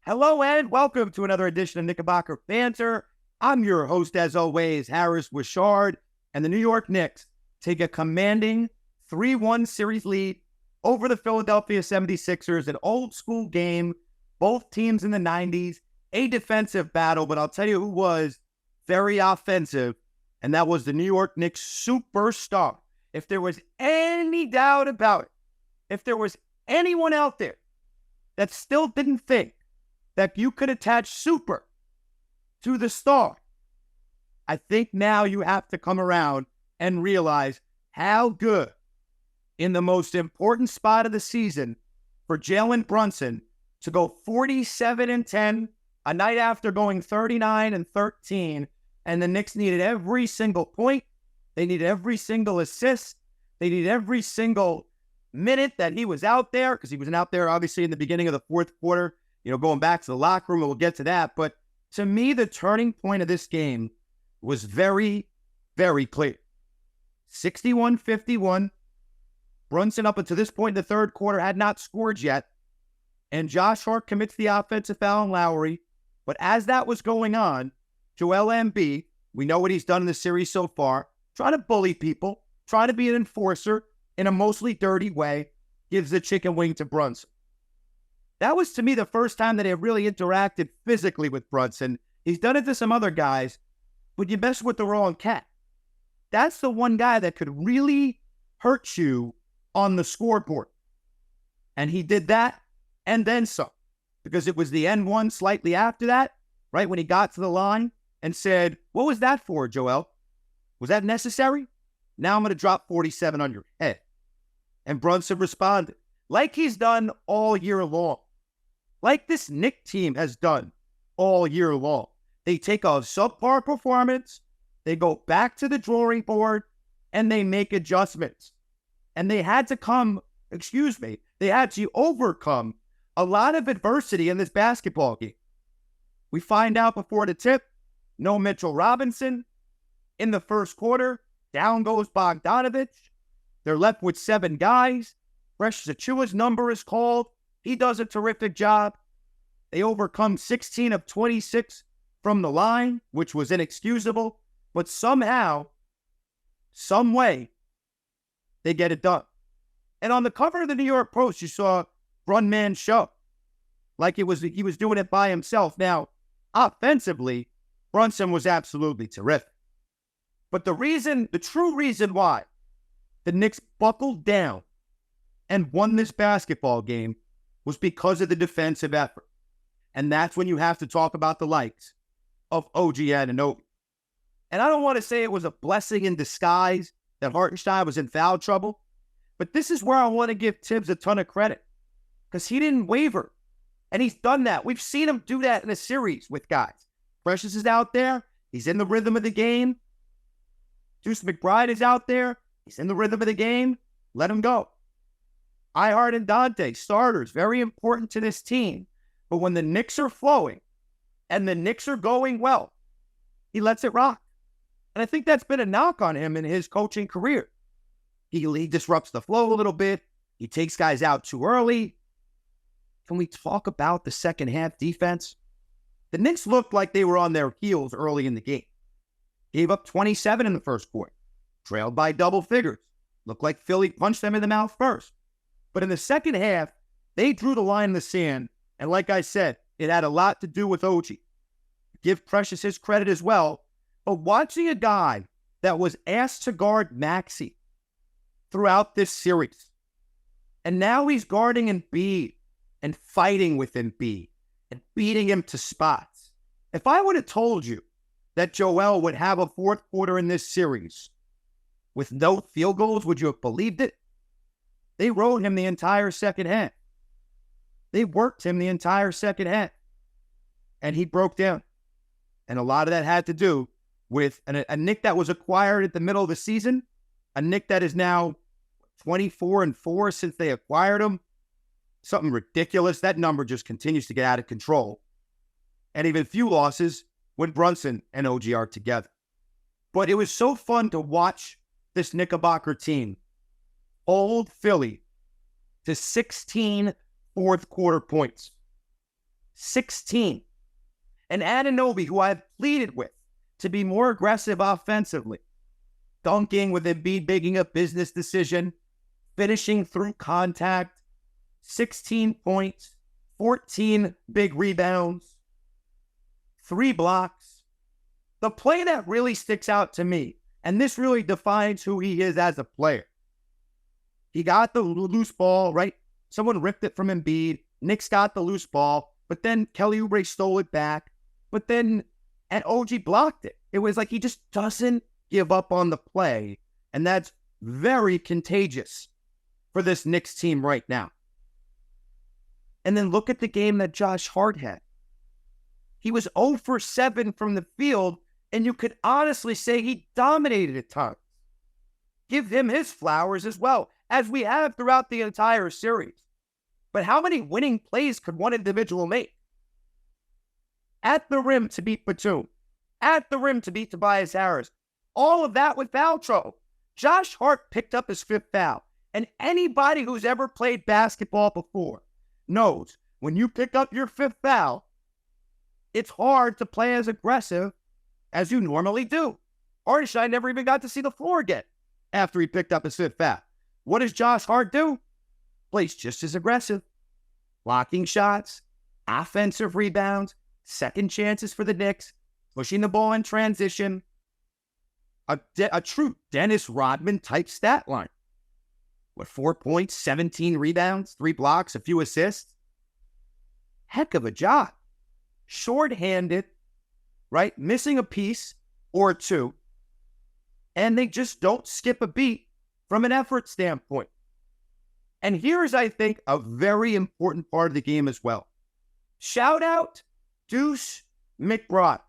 Hello and welcome to another edition of Knickerbocker Banter. I'm your host, as always, Harris Wishard, and the New York Knicks take a commanding 3-1 series lead over the Philadelphia 76ers, an old school game, both teams in the 90s, a defensive battle, but I'll tell you who was very offensive, and that was the New York Knicks superstar. If there was any doubt about it, if there was anyone out there that still didn't think that you could attach super to the star, I think now you have to come around and realize how good in the most important spot of the season for Jalen Brunson to go 47-10 a night after going 39-13, and the Knicks needed every single point. They needed every single assist. They needed every single minute that he was out there, because he was out there obviously in the beginning of the fourth quarter, going back to the locker room, and we'll get to that. But to me, the turning point of this game was very, very clear. 61-51. Brunson, up until this point in the third quarter, had not scored yet. And Josh Hart commits the offensive foul on Lowry. But as that was going on, Joel Embiid, we know what he's done in the series so far, trying to bully people, trying to be an enforcer in a mostly dirty way, gives the chicken wing to Brunson. That was, to me, the first time that he really interacted physically with Brunson. He's done it to some other guys, but you mess with the wrong cat. That's the one guy that could really hurt you on the scoreboard. And he did that and then some, because it was the N1 slightly after that, right, when he got to the line and said, "What was that for, Joel? Was that necessary? Now I'm going to drop 47 on your head." And Brunson responded, like he's done all year long, like this Knicks team has done all year long. They take a subpar performance, they go back to the drawing board, and they make adjustments. And they had to overcome a lot of adversity in this basketball game. We find out before the tip, no Mitchell Robinson. In the first quarter, down goes Bogdanovich. They're left with 7 guys. Precious Achiuwa's number is called. He does a terrific job. They overcome 16 of 26 from the line, which was inexcusable. But somehow, some way, they get it done. And on the cover of the New York Post, you saw Brunman show. Like he was doing it by himself. Now, offensively, Brunson was absolutely terrific. But the true reason why the Knicks buckled down and won this basketball game was because of the defensive effort. And that's when you have to talk about the likes of OG Anunoby. And I don't want to say it was a blessing in disguise that Hartenstein was in foul trouble, but this is where I want to give Tibbs a ton of credit, because he didn't waver. And he's done that. We've seen him do that in a series with guys. Precious is out there. He's in the rhythm of the game. Deuce McBride is out there. He's in the rhythm of the game. Let him go. Ihart and Dante, starters, very important to this team. But when the Knicks are flowing and the Knicks are going well, he lets it rock. And I think that's been a knock on him in his coaching career. He disrupts the flow a little bit. He takes guys out too early. Can we talk about the second half defense? The Knicks looked like they were on their heels early in the game. Gave up 27 in the first quarter. Trailed by double figures. Looked like Philly punched them in the mouth first. But in the second half, they drew the line in the sand. And like I said, it had a lot to do with OG. Give Precious his credit as well. But watching a guy that was asked to guard Maxey throughout this series, and now he's guarding Embiid and fighting with Embiid and beating him to spots. If I would have told you that Joel would have a fourth quarter in this series with no field goals, would you have believed it? They rode him the entire second half. They worked him the entire second half. And he broke down. And a lot of that had to do with a Knick that was acquired at the middle of the season, a Knick that is now 24-4 since they acquired him. Something ridiculous. That number just continues to get out of control. And even few losses when Brunson and OG are together. But it was so fun to watch this Knickerbocker team hold Philly to 16 fourth quarter points. 16. And Anunoby, who I've pleaded with to be more aggressive offensively, dunking with Embiid making a business decision, finishing through contact, 16 points, 14 big rebounds, 3 blocks. The play that really sticks out to me, and this really defines who he is as a player. He got the loose ball, right? Someone ripped it from Embiid. Knicks got the loose ball, but then Kelly Oubre stole it back. But then OG blocked it. It was like he just doesn't give up on the play, and that's very contagious for this Knicks team right now. And then look at the game that Josh Hart had. He was 0 for 7 from the field, and you could honestly say he dominated at times. Give him his flowers as well, as we have throughout the entire series. But how many winning plays could one individual make? At the rim to beat Batum. At the rim to beat Tobias Harris. All of that with foul trouble. Josh Hart picked up his 5th foul. And anybody who's ever played basketball before knows when you pick up your 5th foul, it's hard to play as aggressive as you normally do. Hartenstein never even got to see the floor again after he picked up his 5th foul. What does Josh Hart do? Plays just as aggressive. Blocking shots, offensive rebounds, second chances for the Knicks, pushing the ball in transition. A true Dennis Rodman type stat line. 4 points, 17 rebounds, 3 blocks, a few assists. Heck of a job. Short-handed, right? Missing a piece or 2. And they just don't skip a beat from an effort standpoint. And here's, I think, a very important part of the game as well. Shout out Deuce McBride,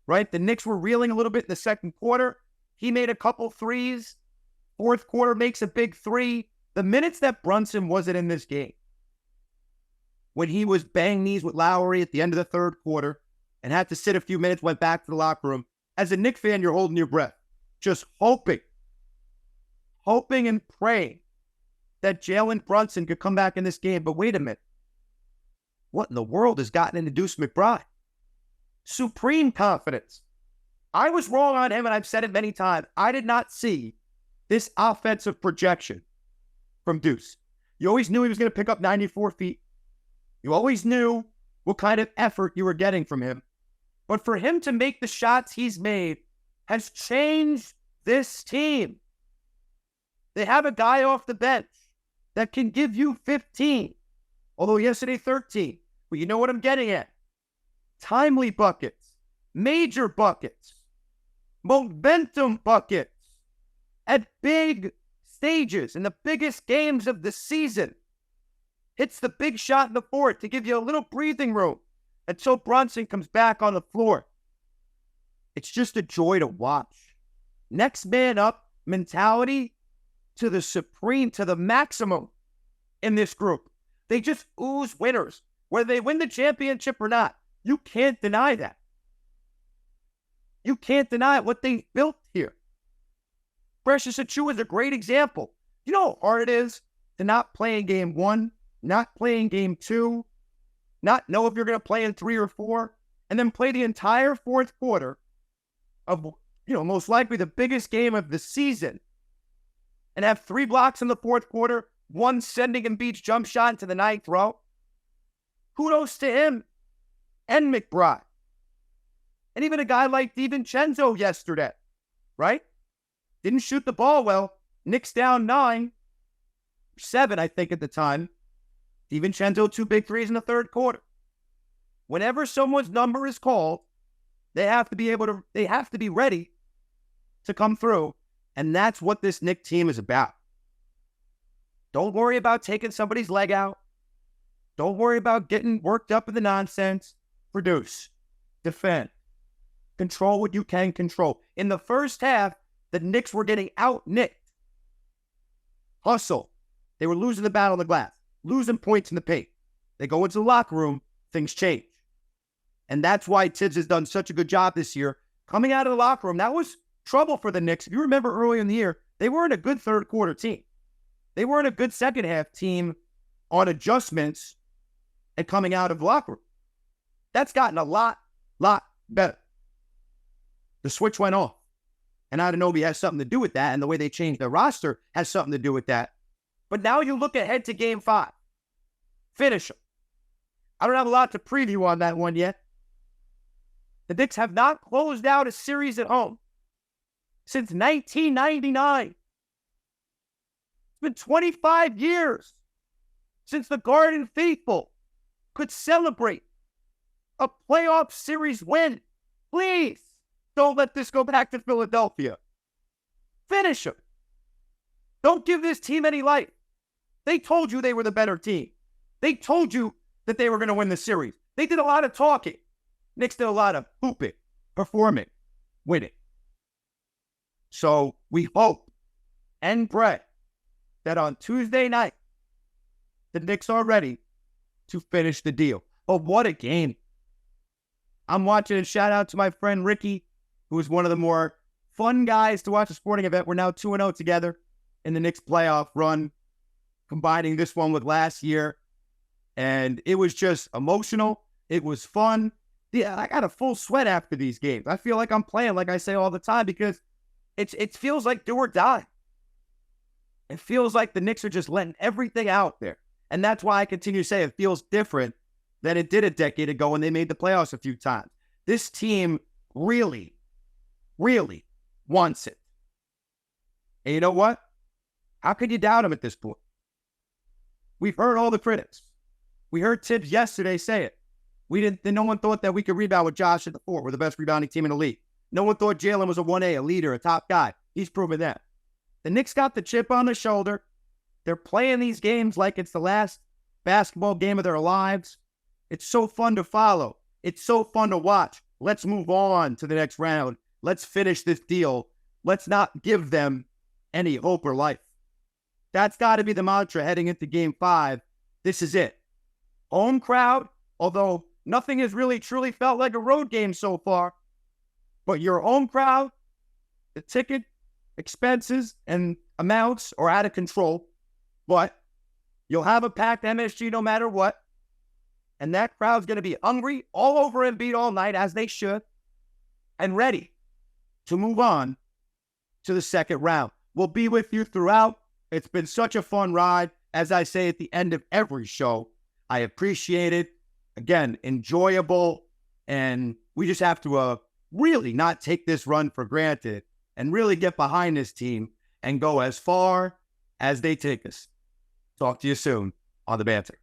right? The Knicks were reeling a little bit in the second quarter. He made a couple threes. Fourth quarter makes a big 3. The minutes that Brunson wasn't in this game, when he was banging knees with Lowry at the end of the third quarter and had to sit a few minutes, went back to the locker room. As a Knicks fan, you're holding your breath, just hoping and praying that Jalen Brunson could come back in this game. But wait a minute. What in the world has gotten into Deuce McBride? Supreme confidence. I was wrong on him, and I've said it many times. I did not see this offensive projection from Deuce. You always knew he was going to pick up 94 feet. You always knew what kind of effort you were getting from him. But for him to make the shots he's made has changed this team. They have a guy off the bench that can give you 15, although yesterday 13. But you know what I'm getting at. Timely buckets, major buckets, momentum buckets at big stages in the biggest games of the season. Hits the big shot in the fourth to give you a little breathing room until Brunson comes back on the floor. It's just a joy to watch. Next man up mentality to the supreme, to the maximum in this group. They just ooze winners. Whether they win the championship or not, you can't deny that. You can't deny what they built here. Precious Achiuwa is a great example. You know how hard it is to not play in game 1, not play in game 2, not know if you're going to play in 3 or 4, and then play the entire fourth quarter of, most likely the biggest game of the season, and have 3 blocks in the fourth quarter, 1 sending Embiid's jump shot into the 9th row. Kudos to him and McBride. And even a guy like DiVincenzo yesterday, right? Didn't shoot the ball well. Knicks down 9, 7, I think, at the time. DiVincenzo 2 big threes in the third quarter. Whenever someone's number is called, they have to be ready to come through. And that's what this Knicks team is about. Don't worry about taking somebody's leg out. Don't worry about getting worked up in the nonsense. Produce. Defend. Control what you can control. In the first half, the Knicks were getting out-nicked. Hustle. They were losing the battle on the glass. Losing points in the paint. They go into the locker room, things change. And that's why Tibbs has done such a good job this year. Coming out of the locker room, that was trouble for the Knicks. If you remember early in the year, they weren't a good third quarter team. They weren't a good second half team on adjustments and coming out of the locker room. That's gotten a lot better. The switch went off. And Anunoby has something to do with that, and the way they changed their roster has something to do with that. But now you look ahead to Game 5. Finish them. I don't have a lot to preview on that one yet. The Knicks have not closed out a series at home since 1999. It's been 25 years since the Garden faithful could celebrate a playoff series win. Please don't let this go back to Philadelphia. Finish them. Don't give this team any life. They told you they were the better team. They told you that they were going to win the series. They did a lot of talking. Knicks did a lot of hooping, performing, winning. So we hope and pray that on Tuesday night, the Knicks are ready to finish the deal. But what a game. I'm watching, and shout out to my friend Ricky, who is one of the more fun guys to watch a sporting event. We're now 2-0 together in the Knicks playoff run, combining this one with last year. And it was just emotional. It was fun. Yeah, I got a full sweat after these games. I feel like I'm playing, like I say all the time, because it feels like do or die. It feels like the Knicks are just letting everything out there. And that's why I continue to say it feels different than it did a decade ago when they made the playoffs a few times. This team really, really wants it. And you know what? How could you doubt them at this point? We've heard all the critics. We heard Tibbs yesterday say it. No one thought that we could rebound with Josh at the 4. We're the best rebounding team in the league. No one thought Jalen was a 1A, a leader, a top guy. He's proven that. The Knicks got the chip on their shoulder. They're playing these games like it's the last basketball game of their lives. It's so fun to follow. It's so fun to watch. Let's move on to the next round. Let's finish this deal. Let's not give them any hope or life. That's got to be the mantra heading into Game 5. This is it. Home crowd, although nothing has really truly felt like a road game so far. But your home crowd, the ticket expenses and amounts are out of control. But you'll have a packed MSG no matter what. And that crowd's going to be hungry all over Embiid all night, as they should, and ready to move on to the second round. We'll be with you throughout. It's been such a fun ride. As I say at the end of every show, I appreciate it. Again, enjoyable. And we just have to really not take this run for granted and really get behind this team and go as far as they take us. Talk to you soon on the Banter.